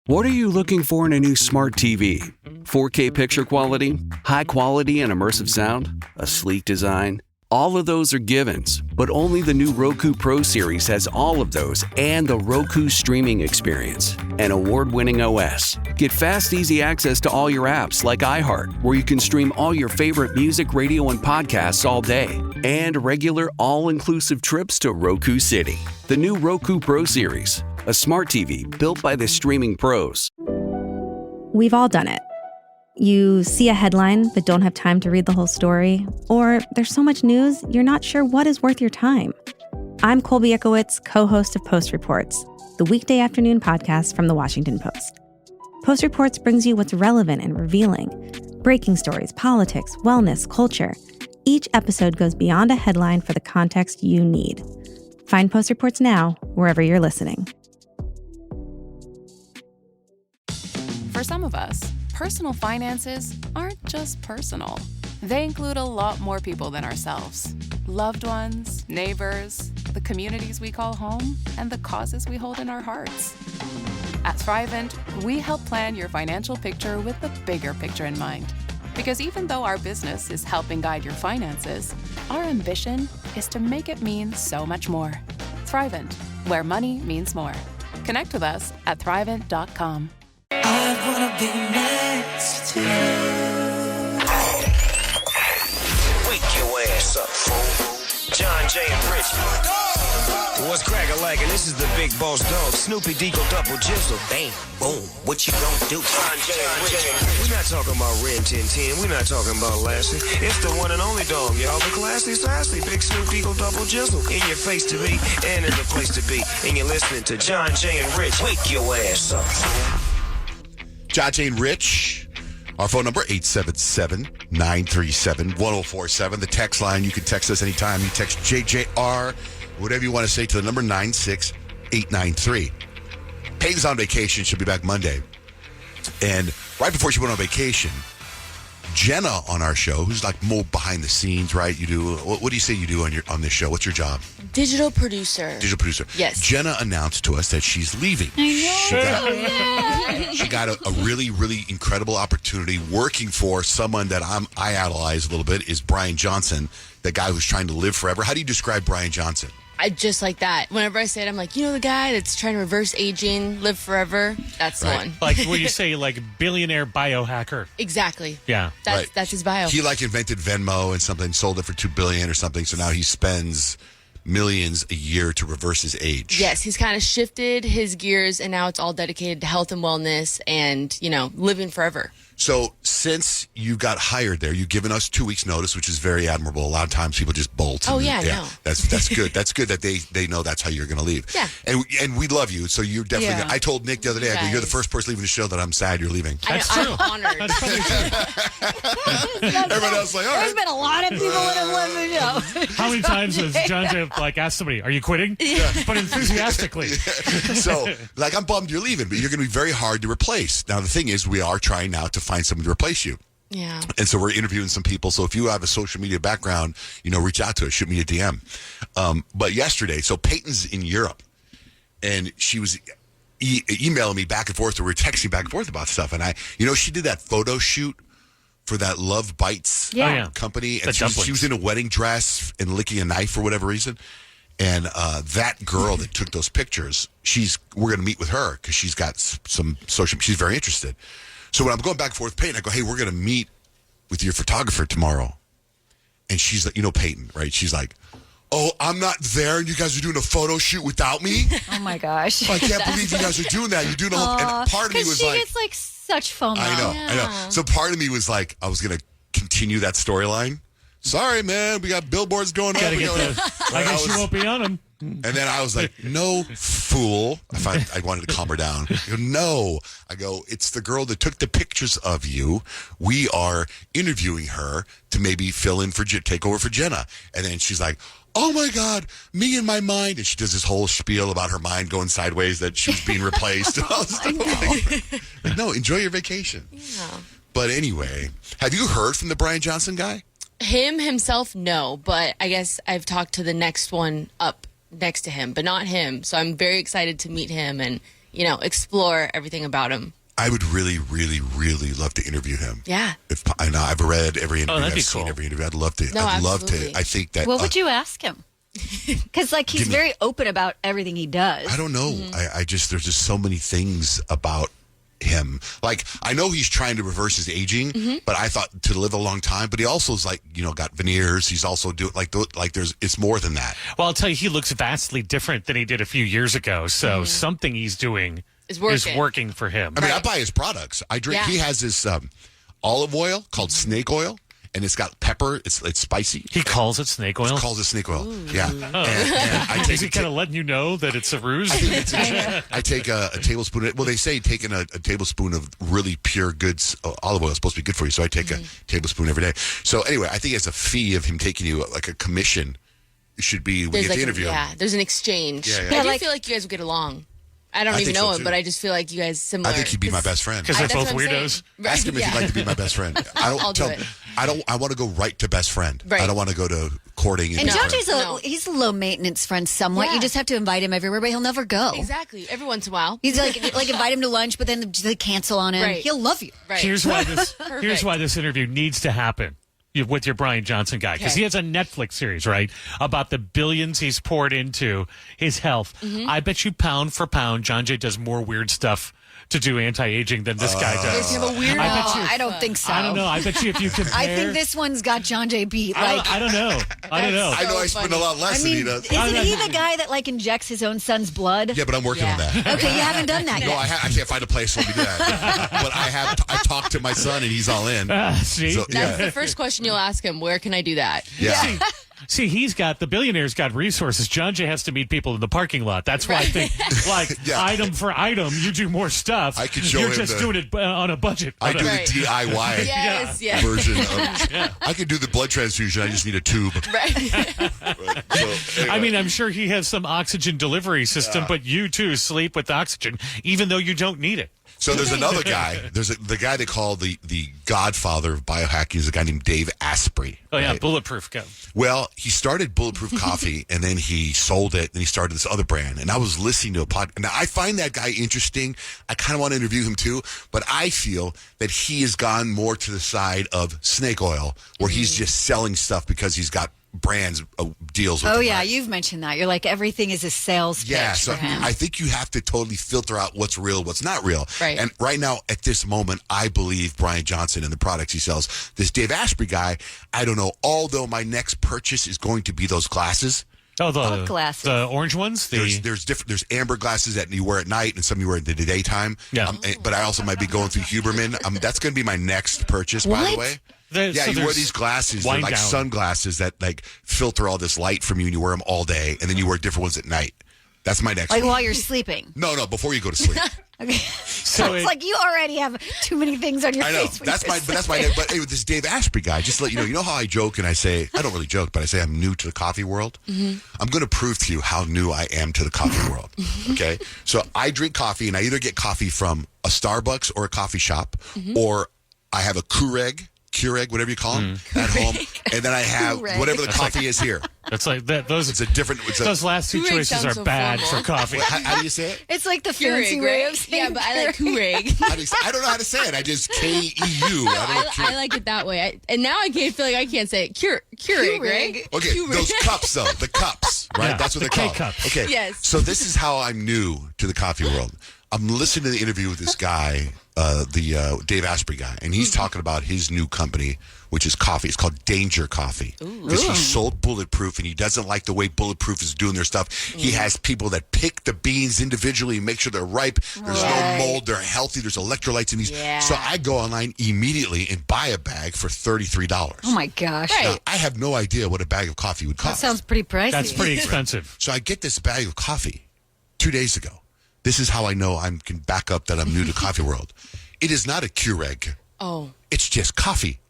What are you looking for in a new smart TV? 4K picture quality? High quality and immersive sound? A sleek design? All of those are givens, but only the new Roku Pro Series has all of those and the Roku streaming experience, an award-winning OS. Get fast, easy access to all your apps like iHeart, where you can stream all your favorite music, radio, and podcasts all day, and regular all-inclusive trips to Roku City. The new Roku Pro Series, a smart TV built by the streaming pros. We've all done it. You see a headline but don't have time to read the whole story, or there's so much news you're not sure what is worth your time. I'm Colby Ekowitz, co-host of Post Reports, the weekday afternoon podcast from The Washington Post. Post Reports brings you what's relevant and revealing. Breaking stories, politics, wellness, culture. Each episode goes beyond a headline for the context you need. Find Post Reports now, wherever you're listening. For some of us, personal finances aren't just personal. They include a lot more people than ourselves. Loved ones, neighbors, the communities we call home, and the causes we hold in our hearts. At Thrivent, we help plan your financial picture with the bigger picture in mind. Because even though our business is helping guide your finances, our ambition is to make it mean so much more. Thrivent, where money means more. Connect with us at thrivent.com. I wanna be next to you. Wake your ass up, fool. John Jay and Rich. What's crack-a-lackin'? This is the big boss dog, Snoopy Deagle Double Jizzle. Bang, boom, what you gonna do? John Jay and Rich. We're not talking about Ren 1010. We're not talking about Lassie. It's the one and only dog, y'all. The classy, sassy, big Snoop Deagle Double Jizzle. In your face to be, and in the place to be. And you're listening to John Jay and Rich. Wake your ass up, fool. John Jane Rich. Our phone number, 877-937-1047. The text line, you can text us anytime. You text JJR, whatever you want to say, to the number 96893. Peyton's on vacation. She'll be back Monday. And right before she went on vacation, Jenna on our show, who's like more behind the scenes, right? You do, what do you say you do on this show? What's your job? Digital producer. Digital producer. Yes. Jenna announced to us that she's leaving. I know. She got a really, really incredible opportunity working for someone that I idolize a little bit, is Brian Johnson, the guy who's trying to live forever. How do you describe Brian Johnson? I just like that. Whenever I say it, I'm like, you know the guy that's trying to reverse aging, live forever? That's the one. Like what you say, like billionaire biohacker. Exactly. Yeah. That's his bio. He like invented Venmo and something, sold it for $2 billion or something. So now he spends millions a year to reverse his age. Yes, he's kind of shifted his gears, and now it's all dedicated to health and wellness and, living forever. So since you got hired there, you've given us 2 weeks notice, which is very admirable. A lot of times people just bolt. Oh, yeah, I know. That's good. That's good that they know that's how you're going to leave. Yeah. And we love you. So you're definitely, I told Nick the other day, I go, you're the first person leaving the show that I'm sad you're leaving. That's true. I'm honored. That's probably true. Everyone else like, all right. There's been a lot of people that have left the show. How many times has John Jay asked somebody, are you quitting? Yeah. But enthusiastically. So, I'm bummed you're leaving, but you're going to be very hard to replace. Now, the thing is, we are trying now to find someone to replace you. Yeah. And so we're interviewing some people. So if you have a social media background, reach out to us, shoot me a DM. But yesterday, so Peyton's in Europe, and she was emailing me back and forth, or we were texting back and forth about stuff. And she did that photo shoot for that Love Bites company. And she was in a wedding dress and licking a knife for whatever reason. And that girl that took those pictures, we're going to meet with her because she's got some social, she's very interested. So when I'm going back and forth with Peyton, I go, hey, we're going to meet with your photographer tomorrow. And she's like, Peyton, right? She's like, oh, I'm not there and you guys are doing a photo shoot without me? Oh, my gosh. I can't believe you guys are doing that. You're doing a whole... And part of me was she gets, such FOMO. I know. So part of me was like, I was going to continue that storyline. Sorry, man, we got billboards going up. I guess you won't be on them. And then I was like, no, fool. I wanted to calm her down. I go, no. I go, it's the girl that took the pictures of you. We are interviewing her to maybe fill in take over for Jenna. And then she's like, oh my God, me and my mind. And she does this whole spiel about her mind going sideways, that she was being replaced. And all this stuff. Like, no, enjoy your vacation. Yeah. But anyway, have you heard from the Brian Johnson guy? Him himself, no. But I guess I've talked to the next one up next to him, but not him. So I'm very excited to meet him and explore everything about him. I would really, really, really love to interview him. Yeah. If I know I've read every interview, that'd I've be seen cool. every interview. I'd love to. No, I'd love absolutely. to. I think that. What would you ask him? Because he's Give me- very open about everything he does. I don't know. I just there's just so many things about him. Like I know he's trying to reverse his aging, but I thought to live a long time. But he also is like got veneers. He's also doing like there's it's more than that. Well, I'll tell you, he looks vastly different than he did a few years ago. So something he's doing Is working for him. I mean, I buy his products. I drink. Yeah. He has this olive oil called snake oil, and it's got pepper. It's spicy. He calls it snake oil. He calls it snake oil. Yeah. And I Is take he kind of letting you know that it's a ruse? I take a tablespoon. Well, they say taking a tablespoon of really pure good olive oil is supposed to be good for you. So I take a tablespoon every day. So anyway, I think as a fee of him taking you like a commission, it should be we get to interview him. There's an exchange. Yeah, yeah. But I do like- feel like you guys would get along. I don't I even think so, know him, too. but I just feel like you guys similar. I think he'd be my best friend. Because they're That's both what I'm weirdos. saying. Ask him if he'd like to be my best friend. I don't I'll do tell. it. I want to go right to best friend. Right. I don't want to go to courting. And No. Joji's No. he's a low maintenance friend somewhat. Yeah. You just have to invite him everywhere, but he'll never go. Exactly. Every once in a while. He's like invite him to lunch, but then they cancel on him. Right. He'll love you. Right. Here's why this. Perfect. Here's why this interview needs to happen with your Brian Johnson guy, because Okay. he has a Netflix series, right, about the billions he's poured into his health. I bet you pound for pound, John Jay does more weird stuff to do anti-aging than this guy does. You have a weird. I bet you- I don't think so. I don't know. I bet you if you compare, I think this one's got John Jay beat. I don't know. I don't know. I know I spend a lot less I than he mean, does. isn't he the guy that injects his own son's blood? Yeah, but I'm working on that. Okay, you haven't done that No, yet. I can't find a place for me to do that. But I talked to my son and he's all in. See, So, That's yeah. the first question you'll ask him. Where can I do that? Yeah. See, the billionaire's got resources. John Jay has to meet people in the parking lot. That's why I think, like, Yeah. item for item, you do more stuff. I could show You're him just the- doing it on a budget. I do Right. the DIY Yes. Yes. version of. I could do the blood transfusion. I just need a tube. Right. So, I mean, I'm sure he has some oxygen delivery system, but you too sleep with oxygen, even though you don't need it. So there's another guy. There's the guy they call the godfather of biohacking is a guy named Dave Asprey. Oh, yeah, right? bulletproof. Go. Well, he started Bulletproof Coffee, and then he sold it, and he started this other brand. And I was listening to a podcast. Now, I find that guy interesting. I kind of want to interview him, too. But I feel that he has gone more to the side of snake oil, where he's just selling stuff because he's got brands deals with Oh them, yeah, right? you've mentioned that. You're like everything is a sales pitch Yeah, so for him. I think you have to totally filter out what's real, what's not real. Right. And right now, at this moment, I believe Brian Johnson and the products he sells. This Dave Asprey guy, I don't know. Although my next purchase is going to be those glasses. Oh, What glasses? the orange ones? There's different. There's amber glasses that you wear at night, and some you wear in the daytime. Yeah. But I also might be going through Huberman. That's going to be my next purchase, by the What? way. So You wear there's these glasses, they're wind like down. sunglasses that like filter all this light from you, and you wear them all day, and then you wear different ones at night. That's my next like one. while you're sleeping. No, before you go to sleep. Okay. So it's it- like you already have too many things on your I know. face. when That's you're my. But that's my. But hey, with this Dave Asprey guy, just to let you know how I joke and I say I don't really joke, but I say I'm new to the coffee world. I'm going to prove to you how new I am to the coffee world. Okay, so I drink coffee, and I either get coffee from a Starbucks or a coffee shop, or I have a Keurig, whatever you call them, at home, and then I have Keurig. whatever the coffee is here. That's like that. Those It's a different. It's a, those last two Keurig choices sounds are so bad formal. for coffee. how do you say it? It's like the fancy Keurig, way right? of saying Yeah, but I like Keurig. Keurig. How do you say, I don't know how to say it. I just KEU. I don't know I like it that way. And now I can't feel like I can't say it. Keurig, right? Okay, Keurig. those cups though, the cups, right? Yeah, That's what the they call K-cups. Okay, Yes. So this is how I'm new to the coffee world. I'm listening to the interview with this guy, the Dave Asprey guy, and he's talking about his new company, which is coffee. It's called Danger Coffee because he sold Bulletproof, and he doesn't like the way Bulletproof is doing their stuff. He has people that pick the beans individually, make sure they're ripe. There's no mold. They're healthy. There's electrolytes in these. Yeah. So I go online immediately and buy a bag for $33. Oh my gosh. Right. Now, I have no idea what a bag of coffee would That cost. sounds pretty pricey. That's pretty expensive. So I get this bag of coffee 2 days ago. This is how I know I can back up that I'm new to coffee world. It is not a Keurig. Oh. It's just coffee.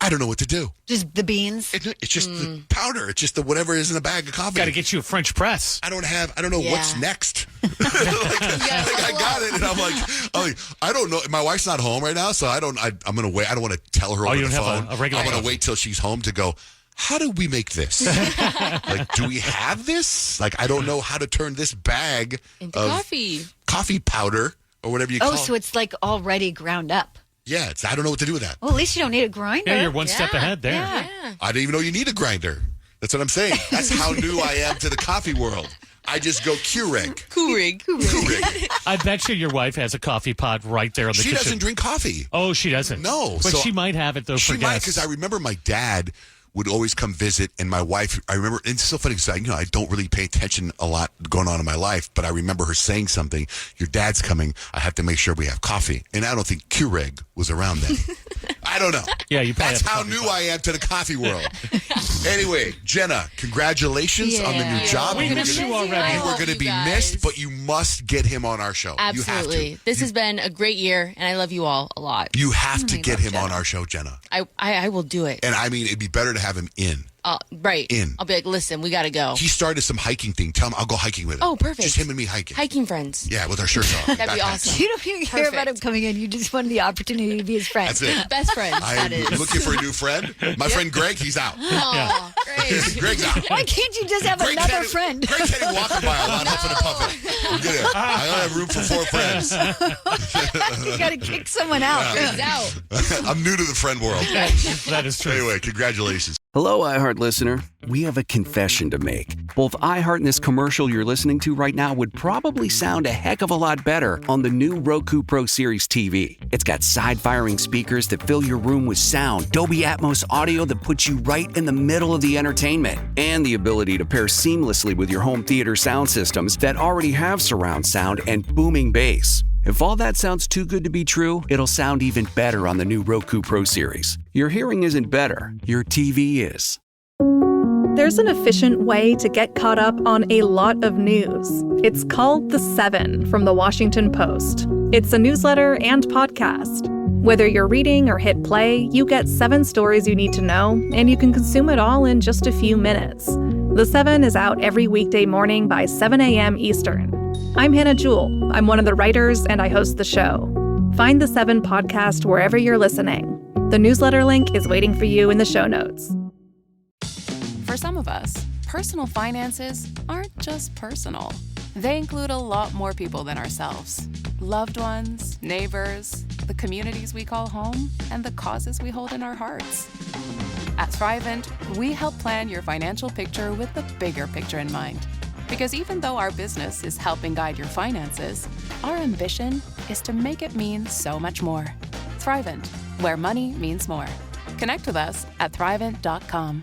I don't know what to do. just the beans. It's just the powder. It's just the whatever is in a bag of coffee. Got to get you a French press. I don't know Yeah. what's next. I got it, and I'm like, I don't know. My wife's not home right now, so I'm gonna wait. I don't want to tell her over you the don't have phone. a regular I'm gonna coffee. wait till she's home to go. how do we make this? Like, do we have this? Like, I don't know how to turn this bag Into of coffee powder or whatever you call it. Oh, so it's like already ground up. Yeah, I don't know what to do with that. Well, at least you don't need a grinder. Yeah, you're one step ahead there. Yeah. I didn't even know you need a grinder. That's what I'm saying. That's how new I am to the coffee world. I just go Keurig. Keurig. I bet you your wife has a coffee pot right there on the She kitchen. doesn't drink coffee. Oh, she doesn't? No. But so she might have it, though, for She might, guests. because I remember my dad would always come visit, and my wife, I remember, and it's so funny because I don't really pay attention a lot going on in my life, but I remember her saying something, your dad's coming, I have to make sure we have coffee. And I don't think Keurig was around then. I don't know. Yeah, you probably That's have a how coffee new pot. I am to the coffee world. Anyway, Jenna, congratulations on the new job. We miss you already. You were going to be missed, but you must get him on our show. Absolutely. You have to. This has been a great year, and I love you all a lot. You have to get him on our show, Jenna. I will do it. And I mean, it'd be better to have him in. Right. In. I'll be like, listen, we got to go. He started some hiking thing. Tell him I'll go hiking with him. Oh, perfect. Just him and me hiking. Hiking friends. Yeah, with our shirts on. That'd be Backpacks. awesome. You don't even care about him coming in. You just wanted the opportunity to be his friend. That's it. Best friends, I that am is. looking for a new friend. My friend Greg, he's out. Oh, great. Greg's out. Why can't you just have Greg another said- friend? Greg said he walking by a lot, huffing and puffing. I'm good. I only have room for 4 friends. You got to kick someone out. It's out. I'm new to the friend world. That is true. Anyway, congratulations. Hello, iHeart listener. We have a confession to make. Both iHeart and this commercial you're listening to right now would probably sound a heck of a lot better on the new Roku Pro Series TV. It's got side-firing speakers that fill your room with sound, Dolby Atmos audio that puts you right in the middle of the entertainment, and the ability to pair seamlessly with your home theater sound systems that already have surround sound and booming bass. If all that sounds too good to be true, it'll sound even better on the new Roku Pro Series. Your hearing isn't better, your TV is. There's an efficient way to get caught up on a lot of news. It's called The 7 from The Washington Post. It's a newsletter and podcast. Whether you're reading or hit play, you get 7 stories you need to know, and you can consume it all in just a few minutes. The 7 is out every weekday morning by 7 a.m. Eastern. I'm Hannah Jewell. I'm one of the writers, and I host the show. Find The 7 podcast wherever you're listening. The newsletter link is waiting for you in the show notes. For some of us, personal finances aren't just personal. They include a lot more people than ourselves. Loved ones, neighbors, the communities we call home, and the causes we hold in our hearts. At Thrivent, we help plan your financial picture with the bigger picture in mind. Because even though our business is helping guide your finances, our ambition is to make it mean so much more. Thrivent, where money means more. Connect with us at thrivent.com.